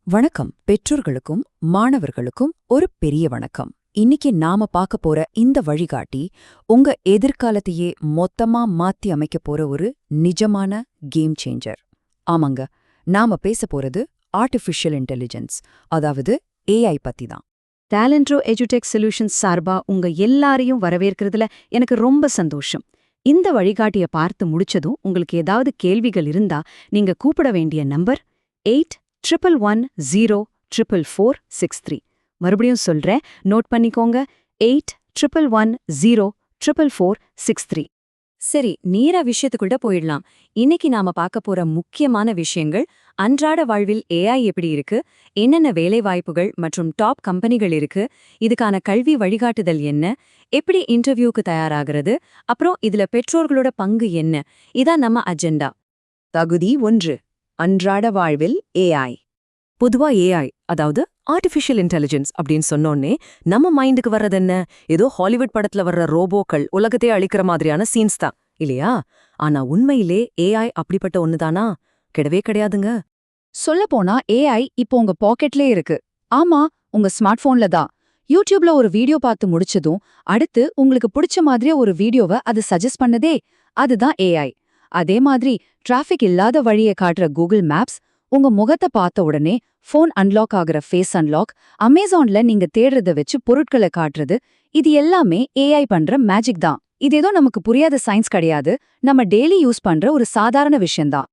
வணக்கம். பெற்றோர்களுக்கும் மாணவர்களுக்கும் ஒரு பெரிய வணக்கம். இன்னைக்கு நாம பார்க்க போற இந்த வழிகாட்டி உங்க எதிர்காலத்தையே மொத்தமா மாத்தி அமைக்க போற ஒரு நிஜமான கேம் சேஞ்சர். ஆமாங்க, நாம பேச போறது ஆர்டிஃபிஷியல் இன்டெலிஜென்ஸ், அதாவது ஏஐ பத்தி தான். டேலண்ட்ரோ எஜுடெக் சொல்யூஷன்ஸ் சார்பா உங்க எல்லாரையும் வரவேற்கிறதுல எனக்கு ரொம்ப சந்தோஷம். இந்த வழிகாட்டிய பார்த்து முடிச்சதும் உங்களுக்கு ஏதாவது கேள்விகள் இருந்தா நீங்க கூப்பிட வேண்டிய நம்பர் 8111044463. மறுபடியும் சொல்றேன், நோட் பண்ணிக்கோங்க. 8111044463. சரி, நேரா விஷயத்துக்குள்ள போயிடலாம். இன்னைக்கு நாம பார்க்க போற முக்கியமான விஷயங்கள், அன்றாட வாழ்வில் ஏஐ எப்படி இருக்கு, என்னென்ன வேலைவாய்ப்புகள் மற்றும் டாப் கம்பெனிகள் இருக்கு, இதுக்கான கல்வி வழிகாட்டுதல் என்ன, எப்படி இன்டர்வியூக்கு தயாராகிறது, அப்புறம் இதுல பெற்றோர்களோட பங்கு என்ன, இதான் நம்ம அஜெண்டா. தகுதி 1, அன்றாட வாழ்வில் ஏஐ. பொதுவா ஏஐ, அதாவது ஆர்டிஃபிஷியல் இன்டெலிஜென்ஸ் அப்படின்னு சொன்னோன்னே நம்ம மைண்டுக்கு வர்றது என்ன? ஏதோ ஹாலிவுட் படத்துல வர்ற ரோபோக்கள் உலகத்தையே அழிக்கிற மாதிரியான சீன்ஸ் தான் இல்லையா? ஆனா உண்மையிலே ஏஐ அப்படிப்பட்ட ஒண்ணுதானா? கிடையவே கிடையாதுங்க. சொல்லப்போனா ஏஐ இப்போ உங்க பாக்கெட்லே இருக்கு. ஆமா, உங்க ஸ்மார்ட் போன்ல தான். யூடியூப்ல ஒரு வீடியோ பார்த்து முடிச்சதும் அடுத்து உங்களுக்கு பிடிச்ச மாதிரியே ஒரு வீடியோவை அது சஜஸ்ட் பண்ணதே, அதுதான் ஏஐ. அதே மாதிரி டிராஃபிக் இல்லாத வழியை காட்டுற கூகுள் மேப்ஸ் உங்க முகத்தை பார்த்த உடனே ஃபோன் அன்லாக் ஆகுற ஃபேஸ் அன்லாக், அமேசான்ல நீங்க தேடுறத வச்சு பொருட்களை காட்டுறது, இது எல்லாமே ஏஐ பண்ற மேஜிக் தான். இது ஏதோ நமக்கு புரியாத சயின்ஸ் கிடையாது, நம்ம டெய்லி யூஸ் பண்ற ஒரு சாதாரண விஷயம்தான்.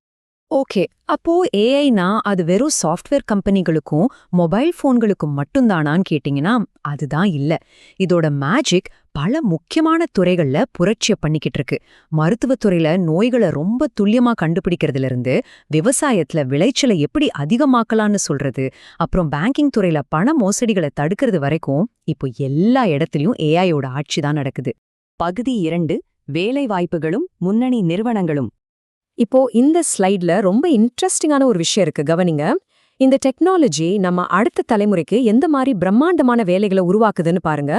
ஓகே, அப்போ ஏஐனா அது வெறும் சாஃப்ட்வேர் கம்பெனிகளுக்கும் மொபைல் போன்களுக்கும் மட்டும்தானான்னு கேட்டிங்கன்னா அதுதான் இல்ல. இதோட மேஜிக் பல முக்கியமான துறைகள்ல புரட்சிய பண்ணிக்கிட்டு இருக்கு. மருத்துவத்துறையில நோய்களை ரொம்ப துல்லியமா கண்டுபிடிக்கிறதுல இருந்து, விவசாயத்துல விளைச்சலை எப்படி அதிகமாக்கலாம்னு சொல்றது, அப்புறம் பேங்கிங் துறையில பண மோசடிகளை தடுக்கிறது வரைக்கும் இப்போ எல்லா இடத்துலயும் ஏஐயோட ஆட்சி தான் நடக்குது. பகுதி 2, வேலை வாய்ப்புகளும் முன்னணி நிறுவனங்களும். இப்போ இந்த ஸ்லைட்ல ரொம்ப இன்ட்ரெஸ்டிங்கான ஒரு விஷயம் இருக்கு, கவனிங்க. இந்த டெக்னாலஜி நம்ம அடுத்த தலைமுறைக்கு எந்த மாதிரி பிரம்மாண்டமான வேலைகளை உருவாக்குதுன்னு பாருங்க.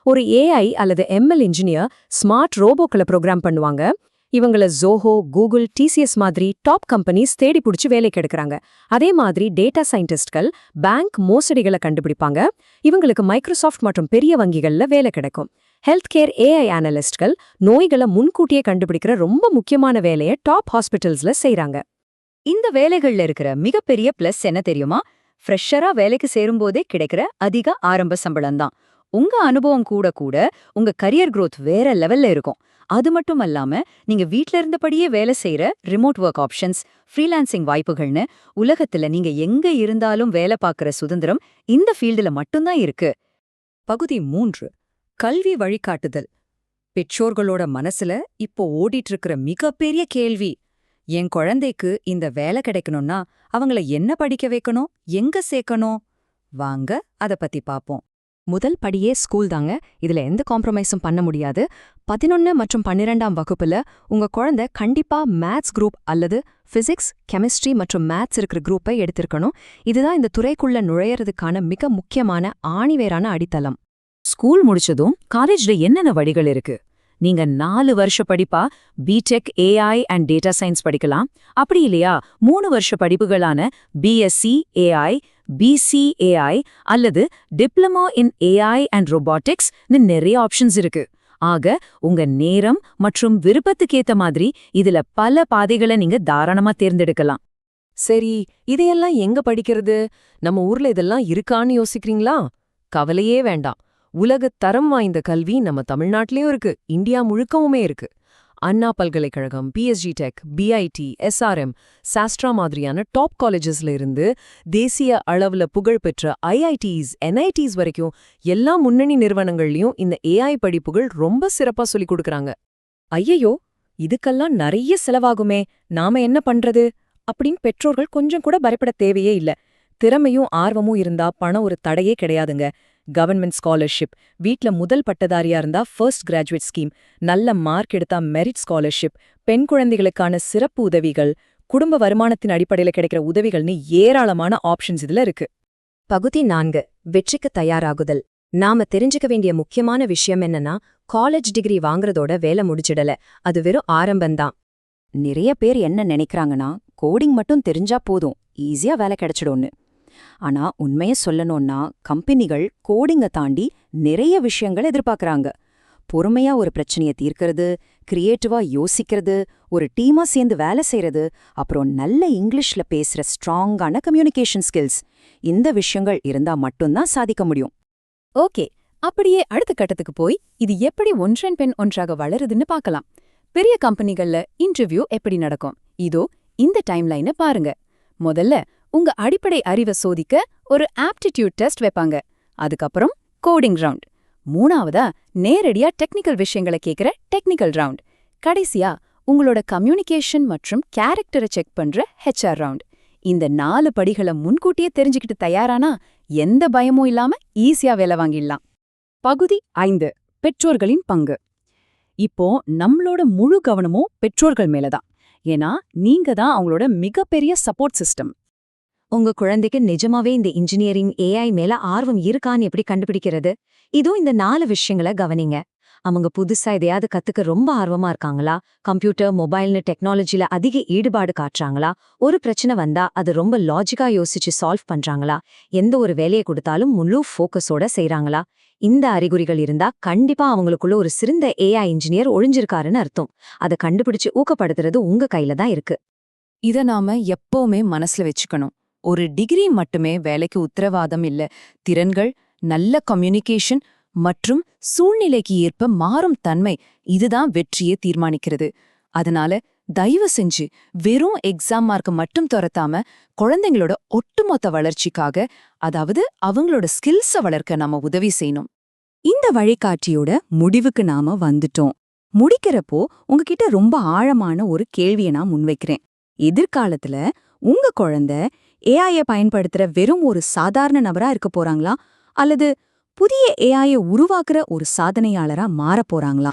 ஒரு ஏஐ அல்லது எம்எல் இன்ஜினியர் ஸ்மார்ட் ரோபோக்களை ப்ரோக்ராம் பண்ணுவாங்க. இவங்கள ஜோஹோ, கூகுள், டிசிஎஸ் மாதிரி டாப் கம்பெனிஸ் தேடி பிடிச்சி வேலைக்கு எடுக்கிறாங்க. அதே மாதிரி டேட்டா சயின்டிஸ்ட்கள் பேங்க் மோசடிகளை கண்டுபிடிப்பாங்க. இவங்களுக்கு மைக்ரோசாஃப்ட் மற்றும் பெரிய வங்கிகள்ல வேலை கிடைக்கும். ஹெல்த் கேர் ஏஐ அனலிஸ்ட்கள் நோய்களை முன்கூட்டியே கண்டுபிடிக்கிற ரொம்ப முக்கியமான வேலையை டாப் ஹாஸ்பிட்டல்ஸ்ல செய்றாங்க. இந்த வேலைகள்ல இருக்கிற மிகப்பெரிய பிளஸ் என்ன தெரியுமா? ஃப்ரெஷரா வேலைக்கு சேரும்போதே கிடைக்கிற அதிக ஆரம்ப சம்பளம் தான். உங்க அனுபவம் கூட கூட உங்க கரியர் growth வேற லெவல்ல இருக்கும். அது மட்டும் அல்லாம நீங்க வீட்ல இருந்தபடியே வேலை செய்யற ரிமோட் ஒர்க் ஆப்ஷன்ஸ், ஃப்ரீலான்சிங் வாய்ப்புகள்னு உலகத்துல நீங்க எங்க இருந்தாலும் வேலை பார்க்கற சுதந்திரம் இந்த ஃபீல்டுல மட்டும்தான் இருக்கு. பகுதி 3, கல்வி வழிகாட்டுதல். பெற்றோர்களோட மனசுல இப்போ ஓடிட்டு இருக்கிற மிகப்பெரிய கேள்வி, என் குழந்தைக்கு இந்த வேலை கிடைக்கணும்னா அவங்கள என்ன படிக்க வைக்கணும், எங்க சேர்க்கணும்? வாங்க அத பத்தி பாப்போம். முதல் படியே ஸ்கூல் தாங்க. இதுல எந்த காம்ப்ரமைஸும் பண்ண முடியாது. 11 மற்றும் 12ஆம் வகுப்புல உங்க குழந்தை கண்டிப்பா மேத்ஸ் குரூப் அல்லது பிசிக்ஸ், கெமிஸ்ட்ரி மற்றும் மேத்ஸ் இருக்கிற குரூப்பை எடுத்திருக்கணும். இதுதான் இந்த துறைக்குள்ள நுழையறதுக்கான மிக முக்கியமான ஆணிவேரான அடித்தளம். ஸ்கூல் முடிச்சதும் காலேஜ்ல என்னென்ன வழிகள் இருக்கு? நீங்க 4 வருஷ படிப்பா BTech AI and data science படிக்கலாம். அப்படி இல்லையா 3 வருஷ படிப்புகளான பிஎஸ்சி ஏஐ, பிசிஏஐ அல்லது டிப்ளமோ இன் ஏஐ அண்ட் ரோபாட்டிக்ஸ்னு நிறைய ஆப்ஷன்ஸ் இருக்கு. ஆக உங்க நேரம் மற்றும் விருப்பத்துக்கேத்த மாதிரி இதுல பல பாதைகளை நீங்க தாராளமா தேர்ந்தெடுக்கலாம். சரி, இதையெல்லாம் எங்க படிக்கிறது? நம்ம ஊர்ல இதெல்லாம் இருக்கான்னு யோசிக்கிறீங்களா? கவலையே வேண்டாம். உலக தரம் வாய்ந்த கல்வி நம்ம தமிழ்நாட்டிலயும் இருக்கு, இந்தியா முழுக்கவுமே இருக்கு. அண்ணா பல்கலைக்கழகம், PSG tech, PID, SRM, Sastra மாதிரியான டாப் காலேஜஸ்ல இருந்து தேசிய அளவுல புகழ்பெற்ற ஐஐடிஸ், என்ஐடிஸ் வரைக்கும் எல்லா முன்னணி நிறுவனங்கள்லயும் இந்த ஏஐ படிப்புகள் ரொம்ப சிறப்பா சொல்லிக் கொடுக்கறாங்க. ஐயையோ, இதுக்கெல்லாம் நிறைய செலவாகுமே, நாம என்ன பண்றது அப்படின்னு பெற்றோர்கள் கொஞ்சம் கூட பயப்பட தேவையே இல்ல. திறமையும் ஆர்வமும் இருந்தா பணம் ஒரு தடையே கிடையாதுங்க. கவர்மெண்ட் ஸ்காலர்ஷிப், வீட்ல முதல் பட்டதாரியா இருந்தா ஃபர்ஸ்ட் கிராஜுவேட் ஸ்கீம், நல்ல மார்க் எடுத்தா மெரிட் ஸ்காலர்ஷிப், பெண் குழந்தைகளுக்கான சிறப்பு உதவிகள், குடும்ப வருமானத்தின் அடிப்படையில கிடைக்கிற உதவிகள்னு ஏராளமான ஆப்ஷன்ஸ் இதுல இருக்கு. பகுதி 4, வெற்றிக்கு தயாராகுதல். நாம தெரிஞ்சுக்க வேண்டிய முக்கியமான விஷயம் என்னன்னா, காலேஜ் டிகிரி வாங்குறதோட வேலை முடிச்சிடல, அது வெறும் ஆரம்பம்தான். நிறைய பேர் என்ன நினைக்கிறாங்கன்னா, கோடிங் மட்டும் தெரிஞ்சா போதும், ஈஸியா வேலை கிடைச்சிடும்னு. ஆனா உண்மையை சொல்லணும்னா கம்பெனிகள் கோடிங்கை தாண்டி நிறைய விஷயங்கள் எதிர்பார்க்கறாங்க. பொறுமையா ஒரு பிரச்சனையை தீர்க்கறது, கிரியேட்டிவா யோசிக்கிறது, ஒரு டீமா சேர்ந்து வேலை செய்யறது, அப்புறம் நல்ல இங்கிலீஷ்ல பேசுற ஸ்ட்ராங்கான கம்யூனிகேஷன் ஸ்கில்ஸ், இந்த விஷயங்கள் இருந்தா மட்டும்தான் சாதிக்க முடியும். ஓகே, அப்படியே அடுத்த கட்டத்துக்கு போய் இது எப்படி ஒன்றன் பின் ஒன்றாக வளருதுன்னு பார்க்கலாம். பெரிய கம்பெனிகள்ல இன்டர்வியூ எப்படி நடக்கும்? இதோ இந்த டைம்லைனை பாருங்க. முதல்ல உங்க அடிப்படை அறிவை சோதிக்க ஒரு ஆப்டிடியூட் டெஸ்ட் வைப்பாங்க. அதுக்கப்புறம் கோடிங் ரவுண்ட். மூணாவதா நேரடியா டெக்னிக்கல் விஷயங்களை கேட்கிற டெக்னிக்கல் ரவுண்ட். கடைசியா உங்களோட கம்யூனிகேஷன் மற்றும் கேரக்டரை செக் பண்ற HR ரவுண்ட். இந்த 4 படிகளை முன்கூட்டியே தெரிஞ்சுக்கிட்டு தயாரானா எந்த பயமும் இல்லாம ஈஸியா வேலை வாங்கிடலாம். பகுதி 5. பெற்றோர்களின் பங்கு. இப்போ நம்மளோட முழு கவனமும் பெற்றோர்கள் மேலதான். ஏன்னா நீங்க தான் அவங்களோட மிகப்பெரிய சப்போர்ட் சிஸ்டம். உங்க குழந்தைக்கு நிஜமாவே இந்த இன்ஜினியரிங் AI மேல ஆர்வம் இருக்கான்னு எப்படி கண்டுபிடிக்கிறது? இதுவும் இந்த 4 விஷயங்களை கவனிங்க. அவங்க புதுசா எதையாவது கத்துக்க ரொம்ப ஆர்வமா இருக்காங்களா? கம்ப்யூட்டர், மொபைல்னு டெக்னாலஜில அதிக ஈடுபாடு காட்டுறாங்களா? ஒரு பிரச்சனை வந்தா அது ரொம்ப லாஜிக்கா யோசிச்சு சால்வ் பண்றாங்களா? எந்த ஒரு வேலையை கொடுத்தாலும் முழு ஃபோக்கஸோட செய்றாங்களா? இந்த அறிகுறிகள் இருந்தா கண்டிப்பா அவங்களுக்குள்ள ஒரு சிறந்த AI இன்ஜினியர் ஒளிஞ்சிருக்காருன்னு அர்த்தம். அதை கண்டுபிடிச்சு ஊக்கப்படுத்துறது உங்க கையில தான் இருக்கு. இத நாம எப்பவுமே மனசுல வச்சுக்கணும். ஒரு டிகிரி மட்டுமே வேலைக்கு உத்தரவாதம் இல்ல. திறன்கள், நல்ல கம்யூனிகேஷன் மற்றும் சூழ்நிலைக்கு ஏற்ப மாறும் தன்மை, இதுதான் வெற்றியை தீர்மானிக்கிறது. அதனால தயவு செஞ்சு வெறும் எக்ஸாம் மார்க் மட்டும் துரத்தாம குழந்தைங்களோட ஒட்டுமொத்த வளர்ச்சிக்காக, அதாவது அவங்களோட ஸ்கில்ஸை வளர்க்க நாம உதவி செய்யணும். இந்த வழிகாட்டியோட முடிவுக்கு நாம வந்துட்டோம். முடிக்கிறப்போ உங்ககிட்ட ரொம்ப ஆழமான ஒரு கேள்வியை நான் முன்வைக்கிறேன். எதிர்காலத்துல உங்க குழந்தை AI பயன்படுத்துற வெறும் ஒரு சாதாரண நபரா இருக்க போறாங்களா, அல்லது புதிய AI உருவாக்குற ஒரு சாதனையாளரா மாறப் போறாங்களா?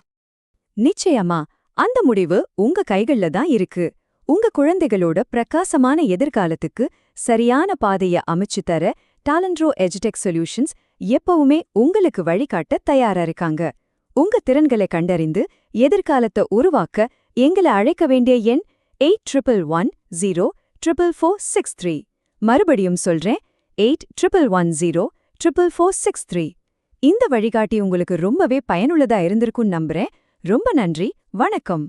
நிச்சயமா அந்த முடிவு உங்க கைகள்ல தான் இருக்கு. உங்க குழந்தைகளோட பிரகாசமான எதிர்காலத்துக்கு சரியான பாதையை அமைச்சு தர டாலண்ட்ரோ எஜுடெக் சொல்யூஷன்ஸ் எப்பவுமே உங்களுக்கு வழிகாட்ட தயாரா இருக்காங்க. உங்க திறன்களை கண்டறிந்து எதிர்காலத்தை உருவாக்க எங்களை அழைக்க வேண்டிய எண் 8110444663. மறுபடியும் சொல்றேன், 8110444663. இந்த வழிகாட்டி உங்களுக்கு ரொம்பவே பயனுள்ளதா இருந்திருக்கும் நம்புறேன். ரொம்ப நன்றி. வணக்கம்.